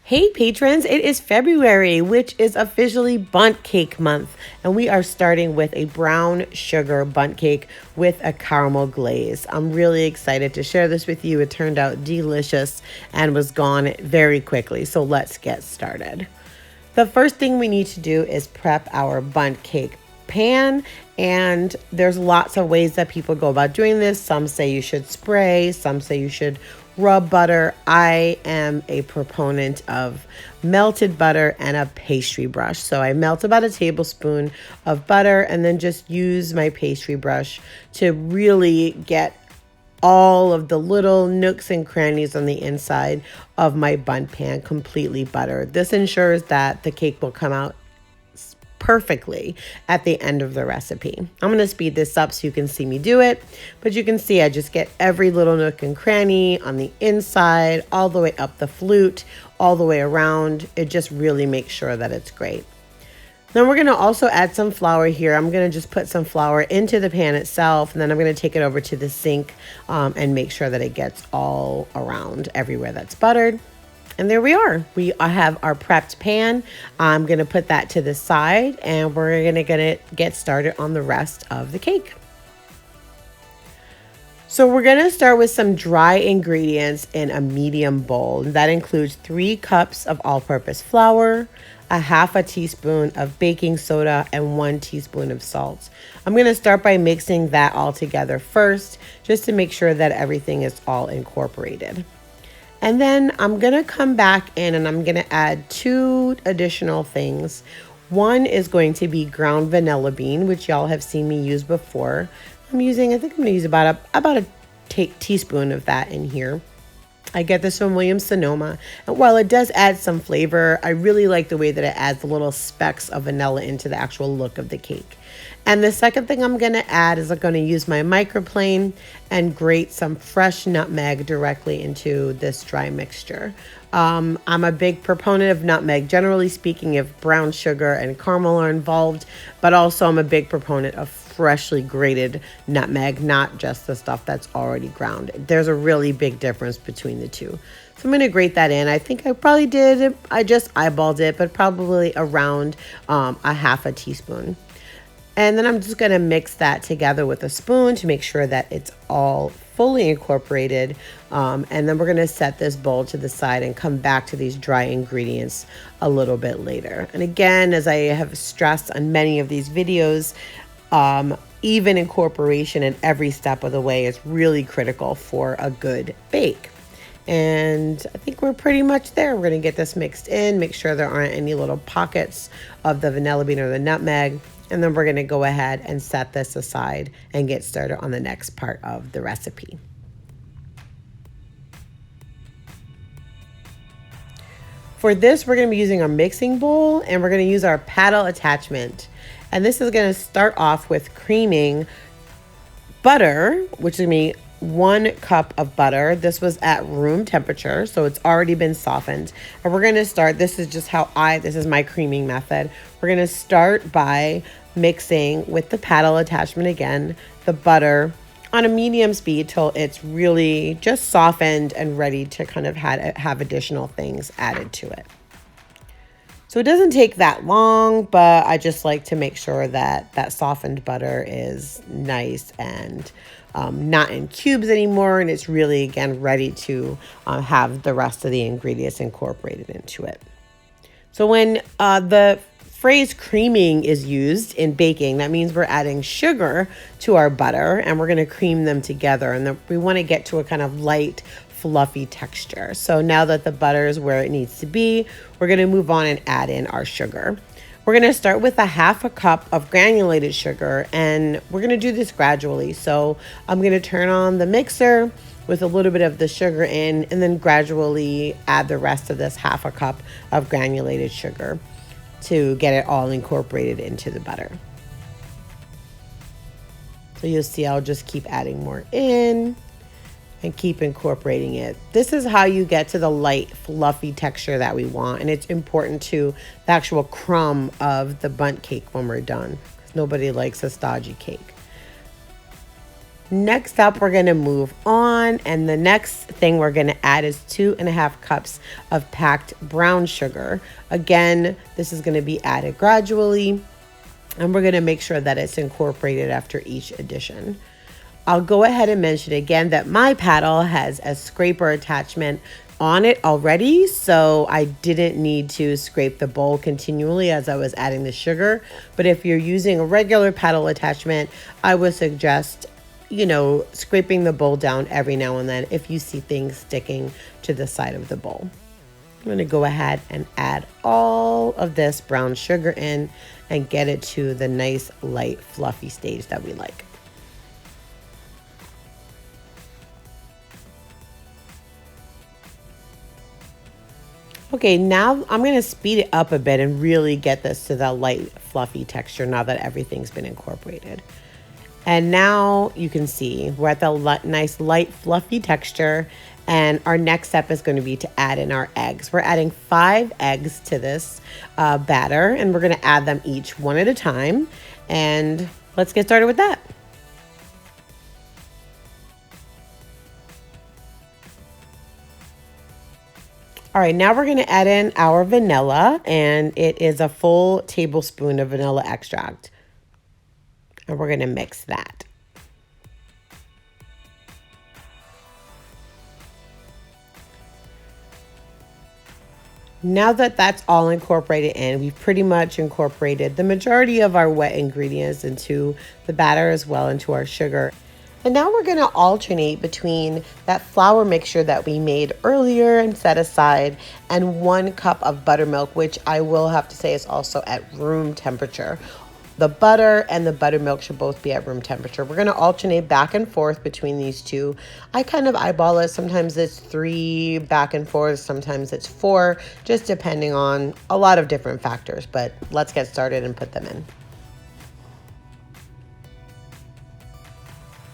Hey patrons, it is February, which is officially Bundt cake month, and we are starting with a brown sugar bundt cake with a caramel glaze. I'm really excited to share this with you. It turned out delicious and was gone very quickly, so let's get started. The first thing we need to do is prep our bundt cake pan, and there's lots of ways that people go about doing this. Some say you should spray, some say you should rub butter. I am a proponent of melted butter and a pastry brush. So I melt about a tablespoon of butter and then just use my pastry brush to really get all of the little nooks and crannies on the inside of my bundt pan completely buttered. This ensures that the cake will come out perfectly at the end of the recipe. I'm going to speed this up so you can see me do it, but you can see I just get every little nook and cranny on the inside, all the way up the flute, all the way around. It just really makes sure that it's great. Then we're going to also add some flour here. I'm going to just put some flour into the pan itself, and then I'm going to take it over to the sink and make sure that it gets all around everywhere that's buttered. And there we are. We have our prepped pan. I'm going to put that to the side, and we're going to get started on the rest of the cake. So we're going to start with some dry ingredients in a medium bowl. That includes 3 cups of all-purpose flour, a half a teaspoon of baking soda, and 1 teaspoon of salt. I'm going to start by mixing that all together first, just to make sure that everything is all incorporated. And then I'm going to come back in and I'm going to add 2 additional things. One is going to be ground vanilla bean, which y'all have seen me use before. I think I'm going to use about a teaspoon of that in here. I get this from Williams-Sonoma, and while it does add some flavor, I really like the way that it adds the little specks of vanilla into the actual look of the cake. And the second thing I'm going to add is I'm going to use my microplane and grate some fresh nutmeg directly into this dry mixture. I'm a big proponent of nutmeg, generally speaking, if brown sugar and caramel are involved, but also I'm a big proponent of freshly grated nutmeg, not just the stuff that's already ground. There's a really big difference between the two. So I'm going to grate that in. I think I probably did, I just eyeballed it, but probably around a half a teaspoon. And then I'm just going to mix that together with a spoon to make sure that it's all fully incorporated. And then we're going to set this bowl to the side and come back to these dry ingredients a little bit later. And again, as I have stressed on many of these videos, even incorporation in every step of the way is really critical for a good bake. And I think we're pretty much there. We're going to get this mixed in, make sure there aren't any little pockets of the vanilla bean or the nutmeg. And then we're going to go ahead and set this aside and get started on the next part of the recipe. For this, we're going to be using our mixing bowl, and we're going to use our paddle attachment. And this is going to start off with creaming butter, which is going to be 1 cup of butter. This was at room temperature, so it's already been softened. And we're going to start, this is my creaming method. We're going to start by mixing with the paddle attachment again, the butter on a medium speed till it's really just softened and ready to kind of have additional things added to it. So it doesn't take that long, but I just like to make sure that that softened butter is nice and not in cubes anymore. And it's really, again, ready to have the rest of the ingredients incorporated into it. So when the phrase creaming is used in baking, that means we're adding sugar to our butter and we're going to cream them together. And we want to get to a kind of light, fluffy texture. So now that the butter is where it needs to be, we're going to move on and add in our sugar. We're going to start with a half a cup of granulated sugar, and we're going to do this gradually. So I'm going to turn on the mixer with a little bit of the sugar in, and then gradually add the rest of this half a cup of granulated sugar to get it all incorporated into the butter. So you'll see I'll just keep adding more in and keep incorporating it. This is how you get to the light, fluffy texture that we want. And it's important to the actual crumb of the bundt cake when we're done. Nobody likes a stodgy cake. Next up, we're gonna move on, and the next thing we're gonna add is 2.5 cups of packed brown sugar. Again, this is gonna be added gradually, and we're gonna make sure that it's incorporated after each addition. I'll go ahead and mention again that my paddle has a scraper attachment on it already, so I didn't need to scrape the bowl continually as I was adding the sugar. But if you're using a regular paddle attachment, I would suggest, scraping the bowl down every now and then if you see things sticking to the side of the bowl. I'm going to go ahead and add all of this brown sugar in and get it to the nice, light, fluffy stage that we like. Okay, now I'm going to speed it up a bit and really get this to that light, fluffy texture now that everything's been incorporated. And now you can see we're at the nice, light, fluffy texture. And our next step is going to be to add in our eggs. We're adding 5 eggs to this batter, and we're going to add them each one at a time. And let's get started with that. All right, now we're going to add in our vanilla, and it is a full tablespoon of vanilla extract. And we're going to mix that. Now that that's all incorporated in, we've pretty much incorporated the majority of our wet ingredients into the batter as well into our sugar. And now we're going to alternate between that flour mixture that we made earlier and set aside and 1 cup of buttermilk, which I will have to say is also at room temperature. The butter and the buttermilk should both be at room temperature. We're going to alternate back and forth between these two. I kind of eyeball it. Sometimes it's 3 back and forth. Sometimes it's 4, just depending on a lot of different factors. But let's get started and put them in.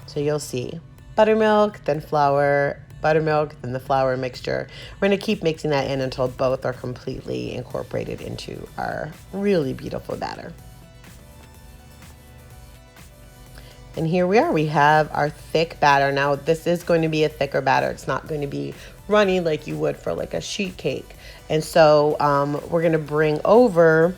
So you'll see buttermilk, then flour, buttermilk, then the flour mixture. We're going to keep mixing that in until both are completely incorporated into our really beautiful batter. And here we are. We have our thick batter. Now, this is going to be a thicker batter. It's not going to be runny like you would for like a sheet cake. And so we're going to bring over,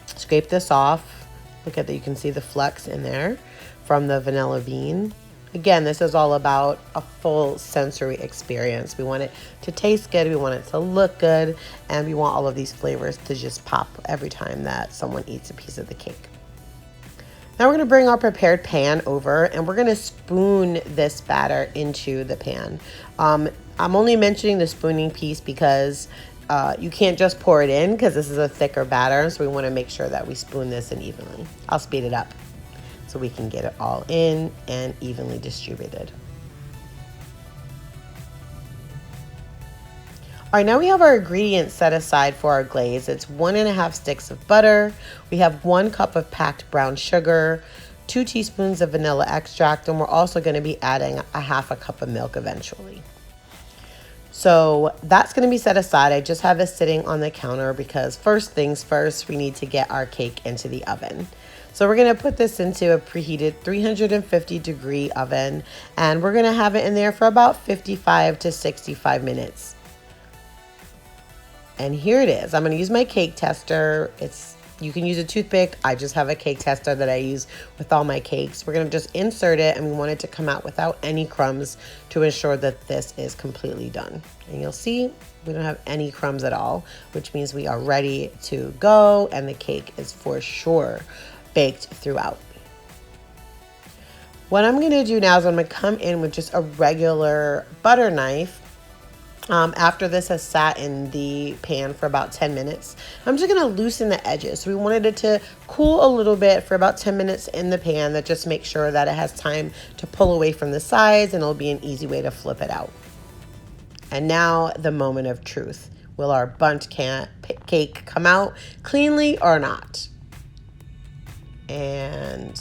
scrape this off. Look at that. You can see the flecks in there from the vanilla bean. Again, this is all about a full sensory experience. We want it to taste good, we want it to look good, and we want all of these flavors to just pop every time that someone eats a piece of the cake. Now we're going to bring our prepared pan over, and we're going to spoon this batter into the pan. I'm only mentioning the spooning piece because you can't just pour it in because this is a thicker batter, so we want to make sure that we spoon this in evenly. I'll speed it up so we can get it all in and evenly distributed. All right, now we have our ingredients set aside for our glaze. It's 1.5 sticks of butter. We have 1 cup of packed brown sugar, 2 teaspoons of vanilla extract, and we're also going to be adding 1/2 cup of milk eventually. So that's going to be set aside. I just have it sitting on the counter because first things first, we need to get our cake into the oven. So we're going to put this into a preheated 350-degree oven, and we're going to have it in there for about 55 to 65 minutes. And here it is. I'm going to use my cake tester. You can use a toothpick. I just have a cake tester that I use with all my cakes. We're going to just insert it, and we want it to come out without any crumbs to ensure that this is completely done. And you'll see we don't have any crumbs at all, which means we are ready to go, and the cake is for sure baked throughout. What I'm going to do now is I'm going to come in with just a regular butter knife. After this has sat in the pan for about 10 minutes, I'm just going to loosen the edges. So we wanted it to cool a little bit for about 10 minutes in the pan. That just makes sure that it has time to pull away from the sides, and it'll be an easy way to flip it out. And now the moment of truth. Will our Bundt cake come out cleanly or not? And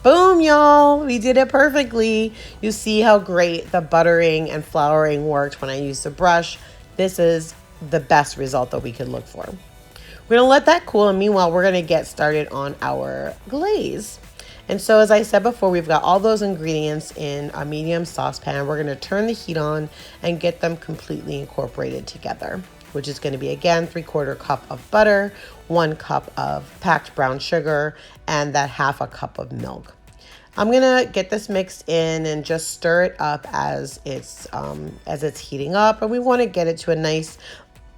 boom, y'all, we did it perfectly. You see how great the buttering and flouring worked when I used the brush. This is the best result that we could look for. We're gonna let that cool, and meanwhile, we're gonna get started on our glaze. And so as I said before, we've got all those ingredients in a medium saucepan. We're going to turn the heat on and get them completely incorporated together, which is going to be, again, 3/4 cup of butter, 1 cup of packed brown sugar, and that 1/2 cup of milk. I'm gonna get this mixed in and just stir it up as it's heating up, and we want to get it to a nice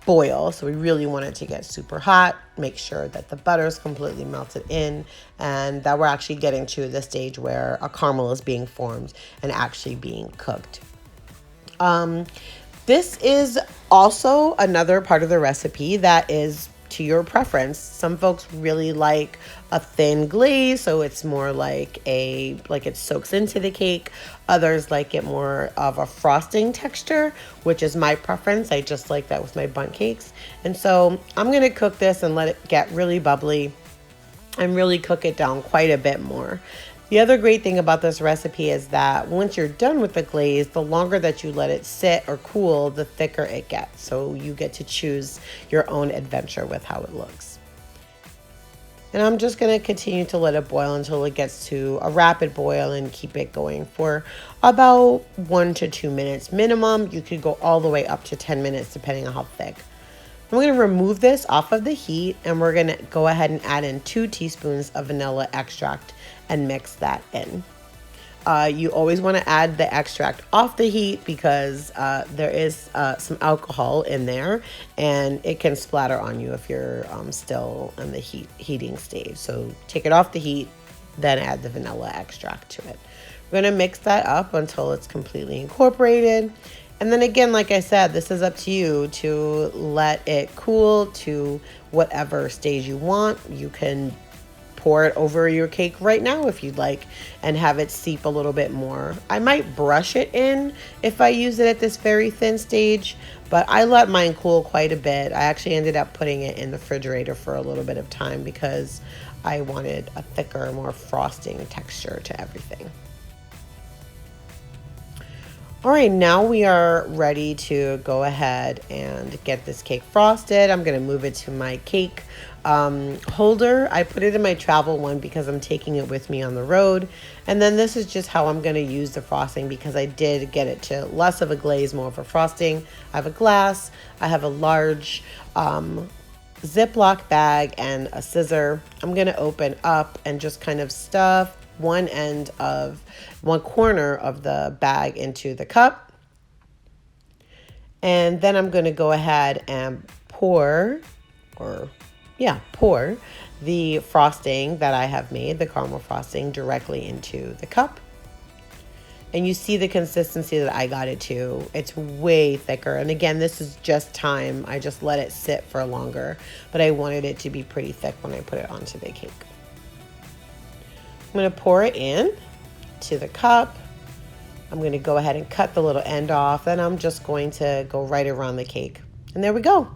boil. So we really want it to get super hot. Make sure that the butter is completely melted in and that we're actually getting to the stage where a caramel is being formed and actually being cooked. This is also another part of the recipe that is to your preference. Some folks really like a thin glaze, so it's more like it soaks into the cake. Others like it more of a frosting texture, which is my preference. I just like that with my bundt cakes. And so I'm gonna cook this and let it get really bubbly and really cook it down quite a bit more. The other great thing about this recipe is that once you're done with the glaze, the longer that you let it sit or cool, the thicker it gets. So you get to choose your own adventure with how it looks. And I'm just going to continue to let it boil until it gets to a rapid boil and keep it going for about 1 to 2 minutes minimum. You could go all the way up to 10 minutes depending on how thick. I'm going to remove this off of the heat and we're going to go ahead and add in 2 teaspoons of vanilla extract and mix that in. You always want to add the extract off the heat because there is some alcohol in there and it can splatter on you if you're still in the heating stage. So take it off the heat, then add the vanilla extract to it. We're going to mix that up until it's completely incorporated. And then again, like I said, this is up to you to let it cool to whatever stage you want. You can pour it over your cake right now if you'd like and have it seep a little bit more. I might brush it in if I use it at this very thin stage, but I let mine cool quite a bit. I actually ended up putting it in the refrigerator for a little bit of time because I wanted a thicker, more frosting texture to everything. All right, now we are ready to go ahead and get this cake frosted. I'm gonna move it to my cake holder. I put it in my travel one because I'm taking it with me on the road. And then this is just how I'm gonna use the frosting because I did get it to less of a glaze, more of a frosting. I have a glass, I have a large Ziploc bag and a scissor. I'm gonna open up and just kind of stuff one corner of the bag into the cup. And then I'm going to go ahead and pour the frosting that I have made, the caramel frosting, directly into the cup. And you see the consistency that I got it to. It's way thicker. And again, this is just time. I just let it sit for longer, but I wanted it to be pretty thick when I put it onto the cake. I'm going to pour it in to the cup. I'm going to go ahead and cut the little end off. Then I'm just going to go right around the cake. And there we go.